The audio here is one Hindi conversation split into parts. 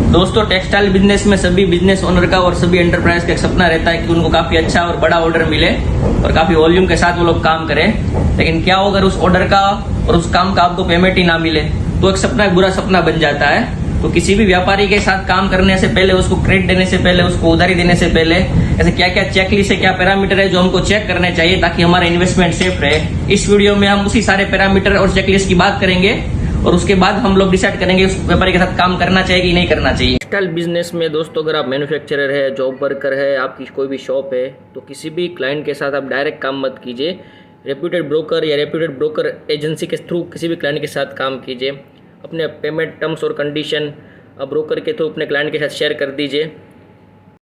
दोस्तों टेक्सटाइल बिजनेस में सभी बिजनेस ओनर का और सभी एंटरप्राइज का एक सपना रहता है कि उनको काफी अच्छा और बड़ा ऑर्डर मिले और काफी वॉल्यूम के साथ वो लोग काम करें। लेकिन क्या हो अगर उस ऑर्डर का और उस काम का आपको पेमेंट ही ना मिले तो एक सपना एक बुरा सपना बन जाता है। तो किसी भी व्यापारी के साथ काम करने से पहले, उसको क्रेडिट देने से पहले, उसको उधारी देने से पहले ऐसे क्या क्या चेकलिस्ट है, क्या पैरामीटर है जो हमको चेक करने चाहिए ताकि हमारा इन्वेस्टमेंट सेफ रहे। इस वीडियो में हम उसी सारे पैरामीटर और चेकलिस्ट की बात करेंगे और उसके बाद हम लोग डिसाइड करेंगे उस व्यापारी के साथ काम करना चाहिए कि नहीं करना चाहिए। टेक्सटाइल बिजनेस में दोस्तों अगर आप मैन्युफैक्चरर है, जॉब वर्कर है, आपकी कोई भी शॉप है, तो किसी भी क्लाइंट के साथ आप डायरेक्ट काम मत कीजिए। रेप्यूटेड ब्रोकर या रेप्यूटेड ब्रोकर एजेंसी के थ्रू किसी भी क्लाइंट के साथ काम कीजिए। अपने पेमेंट टर्म्स और कंडीशन ब्रोकर के थ्रू अपने क्लाइंट के साथ शेयर कर दीजिए।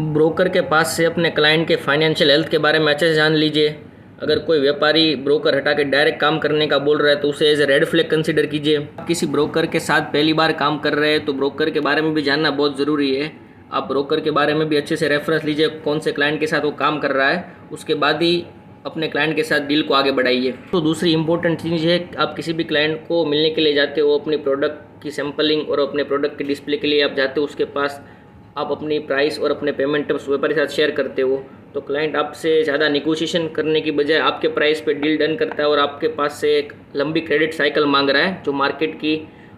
ब्रोकर के पास से अपने क्लाइंट के फाइनेंशियल हेल्थ के बारे में अच्छे से जान लीजिए। अगर कोई व्यापारी ब्रोकर हटा के डायरेक्ट काम करने का बोल रहा है तो उसे as a red flag consider कीजिए। आप किसी ब्रोकर के साथ पहली बार काम कर रहे हैं तो ब्रोकर के बारे में भी जानना बहुत ज़रूरी है। आप ब्रोकर के बारे में भी अच्छे से रेफरेंस लीजिए, कौन से क्लाइंट के साथ वो काम कर रहा है, उसके बाद ही अपने क्लाइंट के साथ डील को आगे बढ़ाइए। तो दूसरी इंपॉर्टेंट चीज़ है, आप किसी भी क्लाइंट को मिलने के लिए जाते हो, अपनी प्रोडक्ट की सैम्पलिंग और अपने प्रोडक्ट के डिस्प्ले के लिए आप जाते हो, उसके पास आप अपनी प्राइस और अपने पेमेंट टर्म्स व्यापारी के साथ शेयर करते हो, तो क्लाइंट आपसे ज़्यादा निगोशिएशन करने की बजाय आपके प्राइस पे डील डन करता है और आपके पास से एक लंबी क्रेडिट साइकिल मांग रहा है जो मार्केट की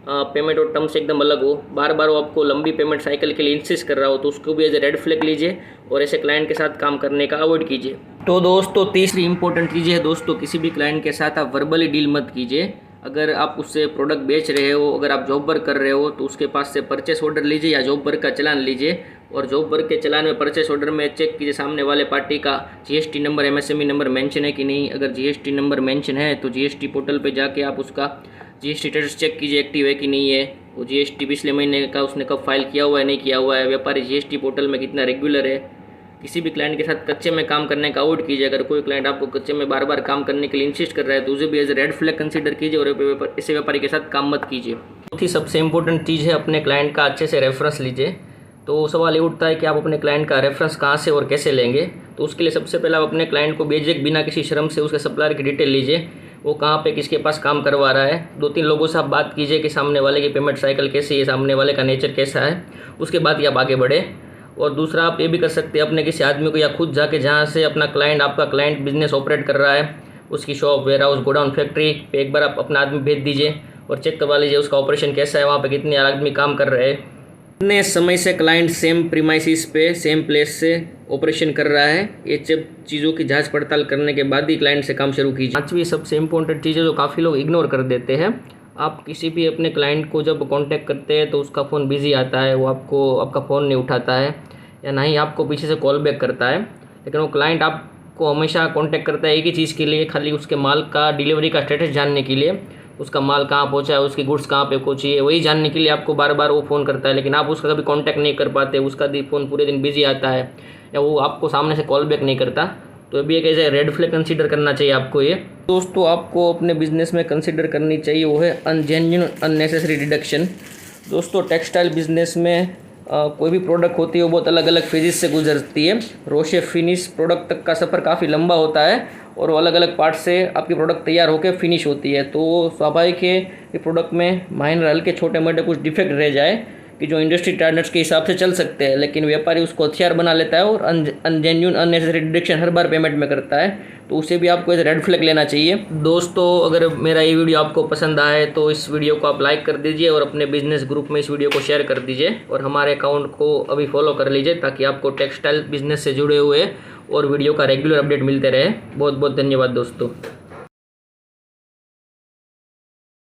पेमेंट और टर्म्स एकदम अलग हो। बार बार वो आपको लंबी पेमेंट साइकिल के लिए इंसिस्ट कर रहा हो तो उसको भी एज ए रेड फ्लैग लीजिए और ऐसे क्लाइंट के साथ काम करने का अवॉइड कीजिए। तो दोस्तों तीसरी इंपॉर्टेंट चीज़ है दोस्तों, किसी भी क्लाइंट के साथ आप वर्बली डील मत कीजिए। अगर आप उससे प्रोडक्ट बेच रहे हो, अगर आप जॉब वर्क कर रहे हो तो उसके पास से परचेस ऑर्डर लीजिए या जॉब वर्क का चलान लीजिए और जॉब वर्क के चलान में परचेस ऑर्डर में चेक कीजिए सामने वाले पार्टी का GST number, MSME number mention है कि नहीं। अगर जीएसटी नंबर मेंशन है तो जीएसटी पोर्टल पे जाके आप उसका जीएसटी स्टेटस चेक कीजिए, एक्टिव है कि नहीं है, वो जीएसटी पिछले महीने का उसने कब फाइल किया हुआ है, नहीं किया हुआ है, व्यापारी जीएसटी पोर्टल में कितना रेगुलर है। किसी भी क्लाइंट के साथ कच्चे में काम करने का अवॉइड कीजिए। अगर कोई क्लाइंट आपको कच्चे में बार बार काम करने के लिए इंसिस्ट कर रहा है तो उसे भी एज रेड फ्लैग कंसीडर कीजिए और ऐसे व्यापारी के साथ काम मत कीजिए। चौथी सबसे इंपॉर्टेंट चीज़ है, अपने क्लाइंट का अच्छे से रेफरेंस लीजिए। तो सवाल ये उठता है कि आप अपने क्लाइंट का रेफरेंस कहाँ से और कैसे लेंगे। तो उसके लिए सबसे पहले आप अपने क्लाइंट को बेझिझक बिना किसी शर्म से उसके सप्लायर की डिटेल लीजिए, वो कहाँ पे किसके पास काम करवा रहा है। 2-3 लोगों से आप बात कीजिए कि सामने वाले की पेमेंट साइकिल कैसी है, सामने वाले का नेचर कैसा है, उसके बाद ही आप आगे बढ़े। और दूसरा आप ये भी कर सकते हैं, अपने किसी आदमी को या खुद जाके जहाँ से अपना क्लाइंट, आपका क्लाइंट बिजनेस ऑपरेट कर रहा है, उसकी shop, warehouse, godown, factory पे एक बार आप अपना आदमी भेज दीजिए और चेक करवा लीजिए उसका ऑपरेशन कैसा है, वहाँ पे कितने आदमी काम कर रहे हैं, कितने समय से क्लाइंट सेम प्रीमाइसिस पे सेम प्लेस से ऑपरेशन कर रहा है। ये सब चीज़ों की जांच पड़ताल करने के बाद ही क्लाइंट से काम शुरू कीजिए। पांचवी सबसे इंपॉर्टेंट चीज़ है जो काफ़ी लोग इग्नोर कर देते हैं, आप किसी भी अपने क्लाइंट को जब कांटेक्ट करते हैं तो उसका फ़ोन बिजी आता है, वो आपका फ़ोन नहीं उठाता है या ना ही आपको पीछे से कॉल बैक करता है। लेकिन वो क्लाइंट आपको हमेशा कांटेक्ट करता है एक ही चीज़ के लिए, खाली उसके माल का डिलीवरी का स्टेटस जानने के लिए, उसका माल कहाँ पहुँचा है, उसकी गुड्स कहाँ पे पहुँची है, वही जानने के लिए आपको बार बार वो फ़ोन करता है। लेकिन आप उसका कभी कांटेक्ट नहीं कर पाते, उसका फ़ोन पूरे दिन बिजी आता है या वो आपको सामने से कॉल बैक नहीं करता, तो अभी एक ऐसे रेड फ्लैग कंसीडर करना चाहिए आपको। ये दोस्तों आपको अपने बिजनेस में कंसीडर करनी चाहिए वो है अनजेन्युइन अननेसेसरी डिडक्शन। दोस्तों टेक्सटाइल बिजनेस में कोई भी प्रोडक्ट होती है वो बहुत अलग अलग फेजेस से गुजरती है। रो से फिनिश प्रोडक्ट तक का सफ़र काफ़ी लंबा होता है और वो अलग अलग पार्ट से आपकी प्रोडक्ट तैयार होकर फिनिश होती है। तो स्वाभाविक है कि प्रोडक्ट में माइनर हल्के छोटे मोटे कुछ डिफेक्ट रह जाए कि जो इंडस्ट्री स्टैंडर्ड्स के हिसाब से चल सकते हैं, लेकिन व्यापारी उसको हथियार बना लेता है और अनजेन्युइन अननेसेसरी डिडक्शन हर बार पेमेंट में करता है, तो उसे भी आपको ऐसे रेड फ्लैग लेना चाहिए। दोस्तों अगर मेरा ये वीडियो आपको पसंद आए तो इस वीडियो को आप लाइक कर दीजिए और अपने बिजनेस ग्रुप में इस वीडियो को शेयर कर दीजिए और हमारे अकाउंट को अभी फॉलो कर लीजिए ताकि आपको टेक्सटाइल बिजनेस से जुड़े हुए और वीडियो का रेगुलर अपडेट मिलते रहे। बहुत बहुत धन्यवाद दोस्तों।